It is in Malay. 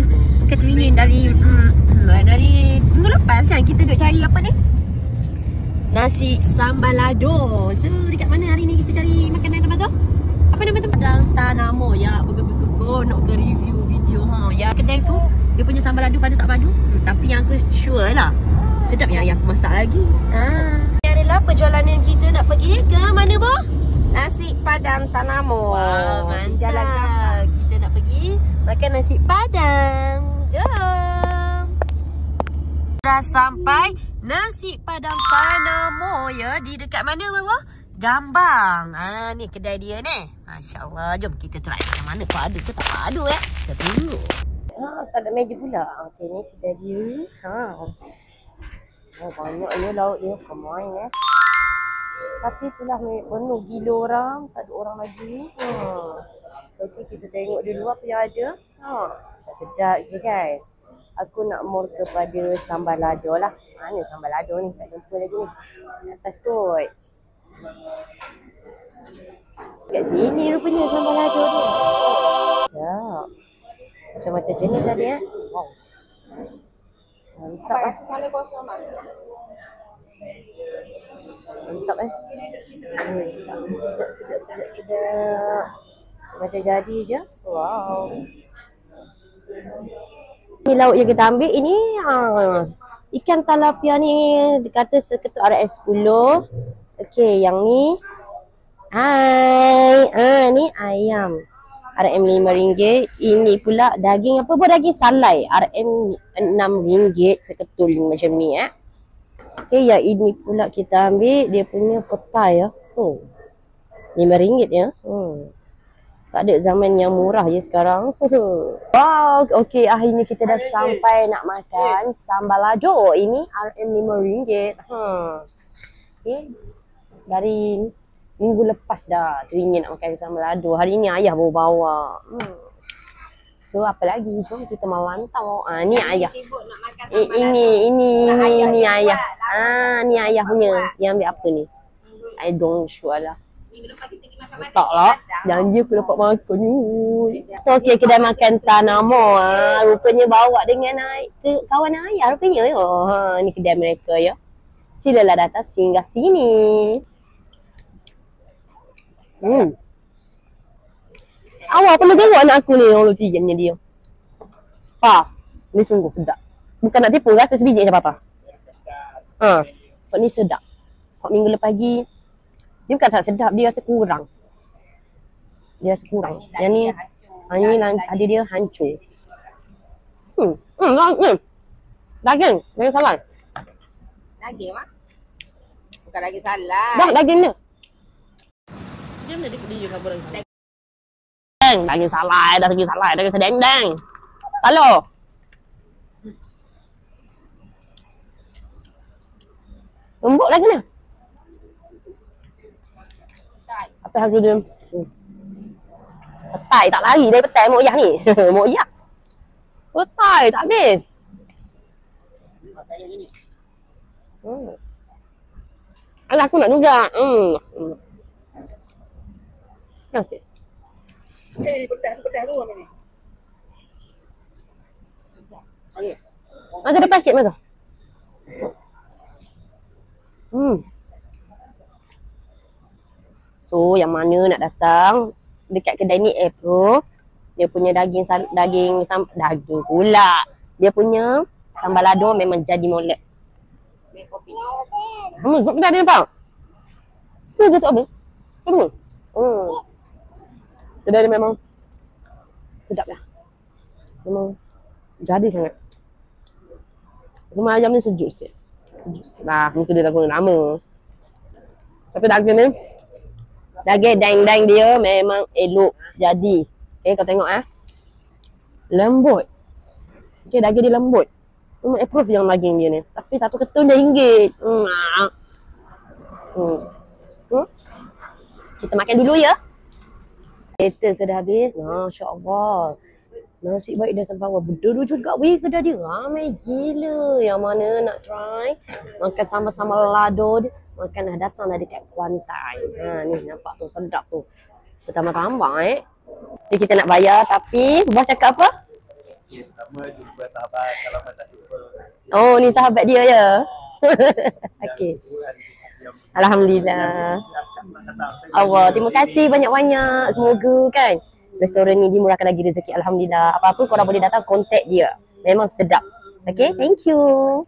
kedai. Bukan teringin dari minggu lepas kan kita duk cari apa ni? Nasi sambal lado. So dekat mana hari ni kita cari makanan tempat tu? Apa nama tempat? Padang Tanamo ya. Bergegur nak ke review video ha. Ya kedai tu dia punya sambal lado padu tak padu. Tapi yang aku sure lah sedap yang aku masak lagi. Ini adalah perjalanan kita nak pergi ke mana boh? Nasi Padang Tanamo. Wow, mantap. Kita nak pergi makan nasi Padang. Jom. Dah sampai nasi Padang Tanamo ya. Di dekat mana bawah? Gambang. Ni kedai dia ni. Masya Allah. Jom kita try macam mana. Padu ke tak padu ya. Kita tunggu. Tak ada meja pula. Okey, ni kedai dia. Banyaknya lauk dia. Kemain Tapi itulah penuh gila orang. Tak ada orang lagi. So kita tengok dulu apa yang ada. Macam sedap je kan. Aku nak more kepada sambal lado lah. Mana sambal lado ni? Tak jumpa lagi ni. Atas kot. Kat sini rupanya sambal lado ni. Sedap. Macam-macam jenis ada ya. Wow. Mantap lah. Sana kosong mah. Mantap sedap. Macam jadi je. Wow. Ni lauk yang kita ambil ini ikan tilapia ni dikata seketul RS10. Okey, yang ni ni ayam RM5. Ini pula daging apa buat daging salai RM6 seketul macam ni Okey, yang ini pula kita ambil dia punya petai ya. RM5 ya. Tak ada zaman yang murah je sekarang. Wow, okey akhirnya kita dah sampai nak makan sambal lado. Ini RM5. Okey. Dari minggu lepas dah teringin nak makan sambal lado. Hari ni ayah baru bawa. So apa lagi? Jom kita memantau. Ni ayah. Ini ayah. Ni ayah punya. Dia ambil apa ni? I don't sure lah. Tak lah. Janji aku dapat makan ni. Okey, kedai makan Tanamo. Rupanya bawa dengan kawan ayah rupanya. Ni kedai mereka ya. Silalah datang singgah sini. Awak perlu tengok anak aku ni. Allah ciganya dia. Ni sungguh sedap. Bukan nak tipu, rasa sebiji macam apa. Ni sedap. Minggu lepas pagi. Dia bukan tak sedap, dia rasa kurang. Yang ni ada dia hancur. Daging salai. Daging mah? Bukan daging salai. Dah daging ni. Dia mana dia kabur lagi. Daging salai, daging sedendang. Halo. Lembut lagi ni. Apa harga dia? Petai tak lari dari petai Mok Yah ni. Mok Yah. Petai tak habis. Alah aku nak juga. Yang sikit. Petai tu apa ni? Macam depan sikit macam. So yang mana nak datang dekat kedai ni approve. Dia punya daging pula. Dia punya sambal lado memang jadi molek. Kita ada nampak? Tu je tak habis. Kedua. Kedai dia memang sedap lah. Memang jadi sangat. Rumah ayam ni sejuk sikit. Mungkin dia dah guna lama. Tapi daging ni daging dang-dang dia memang elok jadi. Kau tengok lembut. Daging dia lembut. Memang approve yang daging dia ni. Tapi satu ketul RM2. Kita makan dulu ya. Kereta sudah habis. Masya-Allah. Nasi baik dah sampai bawah. Berdua juga kedai dia. Ramai gila. Yang mana nak try makan sambal-sambal lado dia. Makan dah datang dah dekat Kuantan. Ni nampak tu sedap tu. Bertambah-tambah Jadi kita nak bayar tapi bos cakap apa? Okay, pertama jumpa sahabat, kalau tak jumpa. Oh, ni sahabat dia ya. Okey. Alhamdulillah. Allah, terima kasih banyak-banyak. Semoga kan restoran ni dimurahkan lagi rezeki. Alhamdulillah. Apa-apa korang boleh datang contact dia. Memang sedap. Okay, thank you.